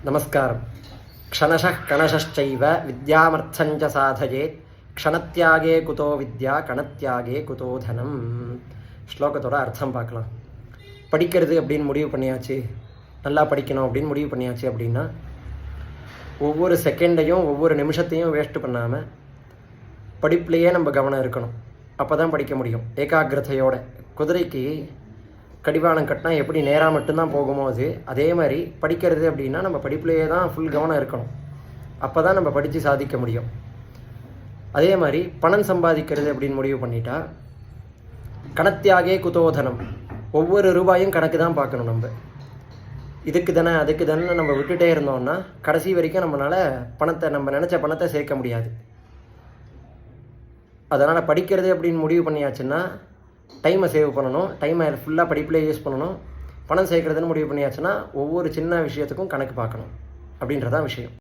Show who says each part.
Speaker 1: நமஸ்காரம். க்ஷணஷः கணஷश्चैव வித்யாமர்த்தஞ்ச சாதயேத் க்ஷணத்யாகே குதோ வித்யா கணத்யாகே குதோ தனம். ஸ்லோகத்தோட அர்த்தம் பார்க்கலாம். படிக்கிறது அப்படின்னு முடிவு பண்ணியாச்சு, நல்லா படிக்கணும் அப்படின்னு முடிவு பண்ணியாச்சு அப்படின்னா ஒவ்வொரு செகண்டையும் ஒவ்வொரு நிமிஷத்தையும் வேஸ்ட் பண்ணாமல் படிப்புலேயே நம்ம கவனம் இருக்கணும். அப்போ தான் படிக்க முடியும் ஏகாகிரதையோட. குதிரைக்கு கடிவாளம் கட்டினா எப்படி நேராக மட்டும்தான் போகுமோ அதே மாதிரி படிக்கிறது அப்படின்னா நம்ம படிப்புலேயே தான் ஃபுல் கவனம் இருக்கணும். அப்போ தான் நம்ம படித்து சாதிக்க முடியும். அதே மாதிரி பணம் சம்பாதிக்கிறது அப்படின்னு முடிவு பண்ணிட்டா கணத்தியாகே குதோதனம், ஒவ்வொரு ரூபாயும் கணக்கு தான் பார்க்கணும். நம்ம இதுக்கு தானே அதுக்கு தானே நம்ம விட்டுட்டே இருந்தோம்னா கடைசி வரைக்கும் நம்மளால் பணத்தை நம்ம நினச்ச பணத்தை சேர்க்க முடியாது. அதனால் படிக்கிறது அப்படின்னு முடிவு பண்ணியாச்சுன்னா டைமை சேவ் பண்ணணும், டைமை ஃபுல்லாக படிப்பிலே யூஸ் பண்ணணும். பணம் சேர்க்குறதுன்னு முடிவு பண்ணியாச்சுன்னா ஒவ்வொரு சின்ன விஷயத்துக்கும் கணக்கு பார்க்கணும் அப்படின்றதான் விஷயம்.